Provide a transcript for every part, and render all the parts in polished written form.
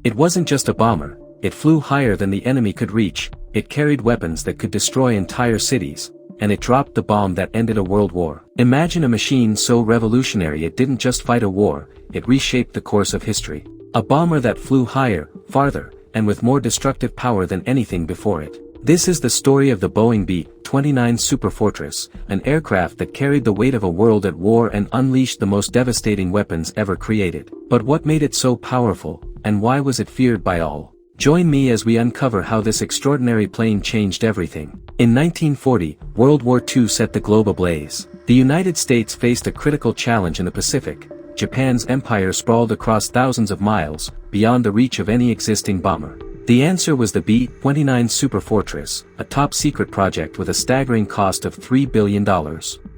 It wasn't just a bomber, it flew higher than the enemy could reach, it carried weapons that could destroy entire cities, and it dropped the bomb that ended a world war. Imagine a machine so revolutionary it didn't just fight a war, it reshaped the course of history. A bomber that flew higher, farther, and with more destructive power than anything before it. This is the story of the Boeing B-29 Superfortress, an aircraft that carried the weight of a world at war and unleashed the most devastating weapons ever created. But what made it so powerful, and why was it feared by all? Join me as we uncover how this extraordinary plane changed everything. In 1940, World War II set the globe ablaze. The United States faced a critical challenge in the Pacific. Japan's empire sprawled across thousands of miles, beyond the reach of any existing bomber. The answer was the B-29 Superfortress, a top-secret project with a staggering cost of $3 billion.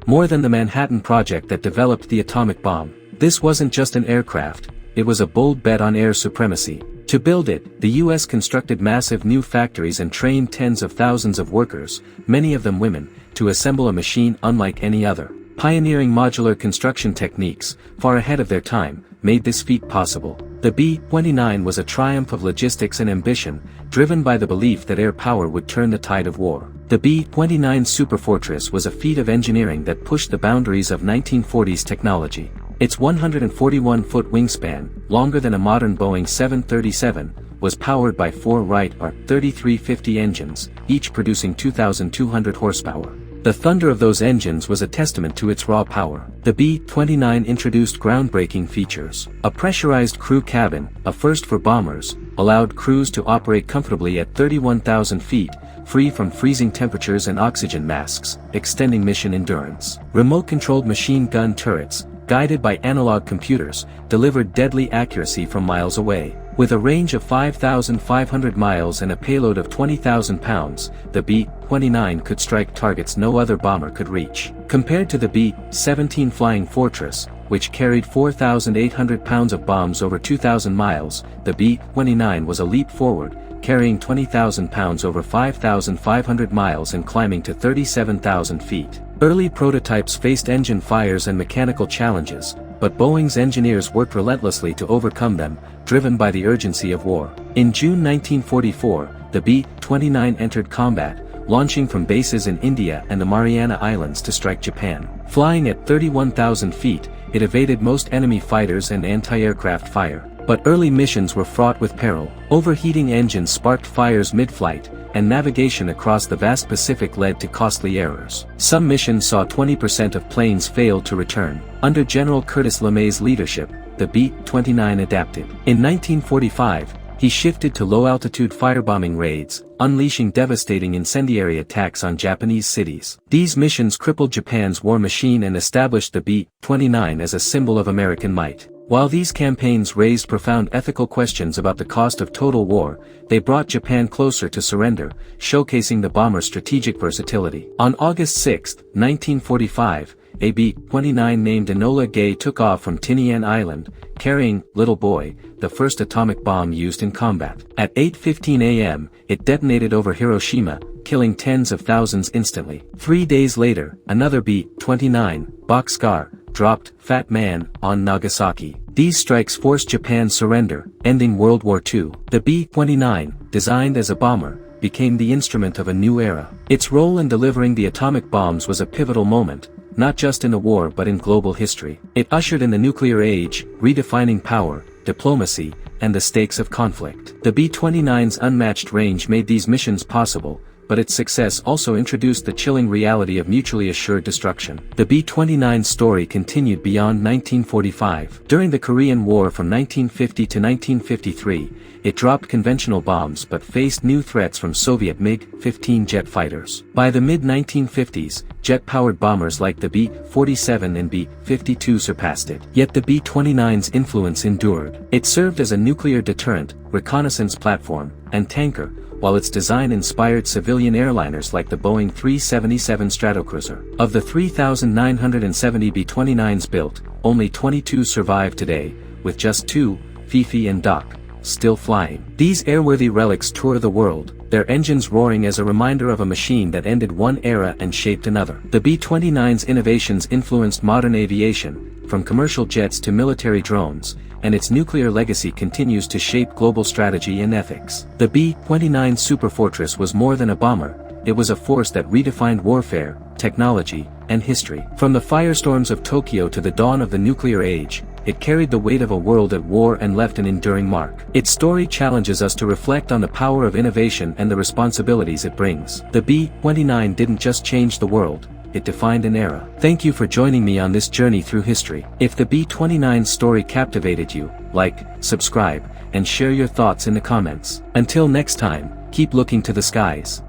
More than the Manhattan Project that developed the atomic bomb. This wasn't just an aircraft, it was a bold bet on air supremacy. To build it, the US constructed massive new factories and trained tens of thousands of workers, many of them women, to assemble a machine unlike any other. Pioneering modular construction techniques, far ahead of their time, made this feat possible. The B-29 was a triumph of logistics and ambition, driven by the belief that air power would turn the tide of war. The B-29 Superfortress was a feat of engineering that pushed the boundaries of 1940s technology. Its 141-foot wingspan, longer than a modern Boeing 737, was powered by four Wright R-3350 engines, each producing 2,200 horsepower. The thunder of those engines was a testament to its raw power. The B-29 introduced groundbreaking features. A pressurized crew cabin, a first for bombers, allowed crews to operate comfortably at 31,000 feet, free from freezing temperatures and oxygen masks, extending mission endurance. Remote-controlled machine gun turrets, guided by analog computers, delivered deadly accuracy from miles away. With a range of 5,500 miles and a payload of 20,000 pounds, the B-29 could strike targets no other bomber could reach. Compared to the B-17 Flying Fortress, which carried 4,800 pounds of bombs over 2,000 miles, the B-29 was a leap forward, carrying 20,000 pounds over 5,500 miles and climbing to 37,000 feet. Early prototypes faced engine fires and mechanical challenges, but Boeing's engineers worked relentlessly to overcome them, driven by the urgency of war. In June 1944, the B-29 entered combat, launching from bases in India and the Mariana Islands to strike Japan. Flying at 31,000 feet, it evaded most enemy fighters and anti-aircraft fire. But early missions were fraught with peril. Overheating engines sparked fires mid-flight, and navigation across the vast Pacific led to costly errors. Some missions saw 20% of planes fail to return. Under General Curtis LeMay's leadership, the B-29 adapted. In 1945, he shifted to low-altitude firebombing raids, unleashing devastating incendiary attacks on Japanese cities. These missions crippled Japan's war machine and established the B-29 as a symbol of American might. While these campaigns raised profound ethical questions about the cost of total war, they brought Japan closer to surrender, showcasing the bomber's strategic versatility. On August 6, 1945, a B-29 named Enola Gay took off from Tinian Island, carrying Little Boy, the first atomic bomb used in combat. At 8:15 a.m., it detonated over Hiroshima, killing tens of thousands instantly. 3 days later, another B-29, Boxcar, dropped Fat Man on Nagasaki. These strikes forced Japan's surrender, ending World War II. The B-29, designed as a bomber, became the instrument of a new era. Its role in delivering the atomic bombs was a pivotal moment, not just in the war but in global history. It ushered in the nuclear age, redefining power, diplomacy, and the stakes of conflict. The B-29's unmatched range made these missions possible, but its success also introduced the chilling reality of mutually assured destruction. The B-29's story continued beyond 1945. During the Korean War from 1950 to 1953, it dropped conventional bombs but faced new threats from Soviet MiG-15 jet fighters. By the mid-1950s, jet-powered bombers like the B-47 and B-52 surpassed it. Yet the B-29's influence endured. It served as a nuclear deterrent, reconnaissance platform, and tanker, while its design inspired civilian airliners like the Boeing 377 Stratocruiser. Of the 3,970 B-29s built, only 22 survive today, with just 2, Fifi and Doc, still flying. These airworthy relics tour the world, their engines roaring as a reminder of a machine that ended one era and shaped another. The B-29's innovations influenced modern aviation, from commercial jets to military drones, and its nuclear legacy continues to shape global strategy and ethics. The B-29 Superfortress was more than a bomber, it was a force that redefined warfare, technology, and history. From the firestorms of Tokyo to the dawn of the nuclear age, it carried the weight of a world at war and left an enduring mark. Its story challenges us to reflect on the power of innovation and the responsibilities it brings. The B-29 didn't just change the world, it defined an era. Thank you for joining me on this journey through history. If the B-29 story captivated you, like, subscribe, and share your thoughts in the comments. Until next time, keep looking to the skies.